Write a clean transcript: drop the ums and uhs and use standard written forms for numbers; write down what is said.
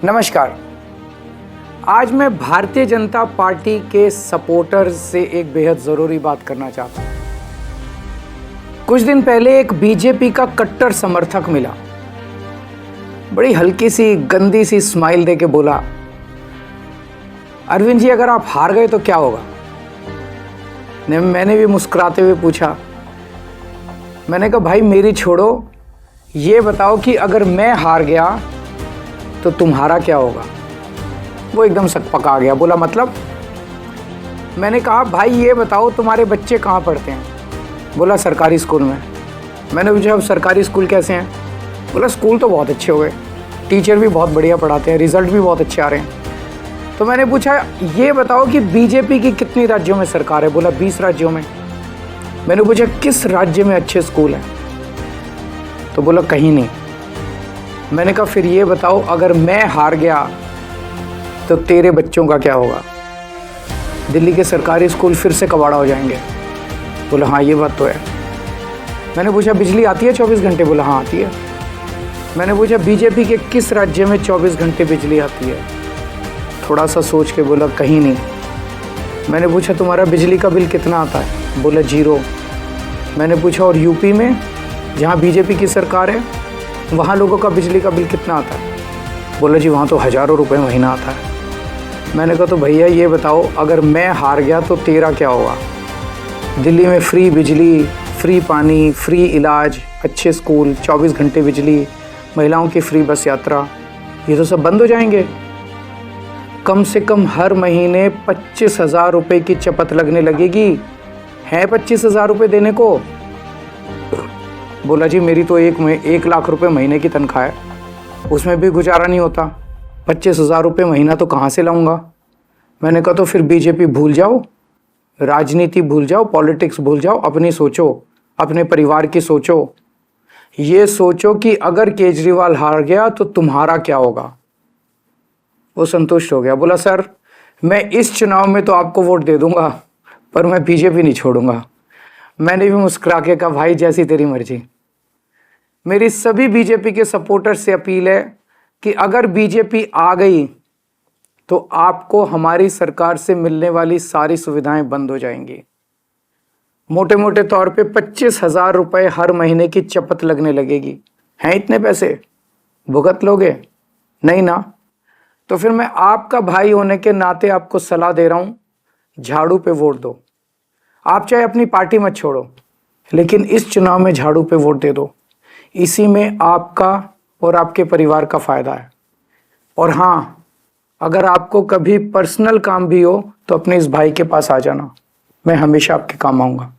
नमस्कार। आज मैं भारतीय जनता पार्टी के सपोर्टर्स से एक बेहद ज़रूरी बात करना चाहता हूँ। कुछ दिन पहले एक बीजेपी का कट्टर समर्थक मिला, बड़ी हल्की सी गंदी सी स्माइल देके बोला, अरविंद जी अगर आप हार गए तो क्या होगा। मैंने भी मुस्कुराते हुए पूछा, मैंने कहा भाई मेरी छोड़ो, ये बताओ कि अगर मैं हार गया तो तुम्हारा क्या होगा। वो एकदम सकपका गया, बोला मतलब। मैंने कहा भाई ये बताओ तुम्हारे बच्चे कहाँ पढ़ते हैं। बोला सरकारी स्कूल में। मैंने पूछा अब सरकारी स्कूल कैसे हैं। बोला स्कूल तो बहुत अच्छे हो गए, टीचर भी बहुत बढ़िया पढ़ाते हैं, रिजल्ट भी बहुत अच्छे आ रहे हैं। तो मैंने पूछा ये बताओ कि बीजेपी की कितनी राज्यों में सरकार है। बोला 20 राज्यों में। मैंने पूछा किस राज्य में अच्छे स्कूल हैं। तो बोला कहीं नहीं। मैंने कहा फिर ये बताओ अगर मैं हार गया तो तेरे बच्चों का क्या होगा। दिल्ली के सरकारी स्कूल फिर से कबाड़ा हो जाएंगे। बोला हाँ ये बात तो है। मैंने पूछा बिजली आती है 24 घंटे। बोला हाँ आती है। मैंने पूछा बीजेपी के किस राज्य में 24 घंटे बिजली आती है। थोड़ा सा सोच के बोला कहीं नहीं। मैंने पूछा तुम्हारा बिजली का बिल कितना आता है। बोला 0। मैंने पूछा और यूपी में जहाँ बीजेपी की सरकार है वहाँ लोगों का बिजली का बिल कितना आता है। बोला जी वहाँ तो हज़ारों रुपए महीना आता है। मैंने कहा तो भैया ये बताओ अगर मैं हार गया तो तेरा क्या होगा। दिल्ली में फ्री बिजली, फ्री पानी, फ्री इलाज, अच्छे स्कूल, 24 घंटे बिजली, महिलाओं की फ्री बस यात्रा, ये तो सब बंद हो जाएंगे। कम से कम हर महीने 25,000 रुपये की चपत लगने लगेगी। हैं 25,000 रुपये देने को। बोला जी मेरी तो 1 लाख रुपए महीने की तनख्वाह है, उसमें भी गुजारा नहीं होता, 25,000 रुपये महीना तो कहाँ से लाऊंगा। मैंने कहा तो फिर बीजेपी भूल जाओ, राजनीति भूल जाओ, पॉलिटिक्स भूल जाओ, अपनी सोचो, अपने परिवार की सोचो। ये सोचो कि अगर केजरीवाल हार गया तो तुम्हारा क्या होगा। वो संतुष्ट हो गया। बोला सर मैं इस चुनाव में तो आपको वोट दे दूंगा पर मैं बीजेपी नहीं छोड़ूंगा। मैंने भी मुस्कुरा के कहा भाई जैसी तेरी मर्जी। मेरी सभी बीजेपी के सपोर्टर से अपील है कि अगर बीजेपी आ गई तो आपको हमारी सरकार से मिलने वाली सारी सुविधाएं बंद हो जाएंगी। मोटे मोटे तौर पे 25,000 रुपये हर महीने की चपत लगने लगेगी। हैं इतने पैसे भुगत लोगे? नहीं ना। तो फिर मैं आपका भाई होने के नाते आपको सलाह दे रहा हूं, झाड़ू पे वोट दो। आप चाहे अपनी पार्टी मत छोड़ो लेकिन इस चुनाव में झाड़ू पे वोट दे दो। इसी में आपका और आपके परिवार का फायदा है। और हाँ, अगर आपको कभी पर्सनल काम भी हो तो अपने इस भाई के पास आ जाना, मैं हमेशा आपके काम आऊँगा।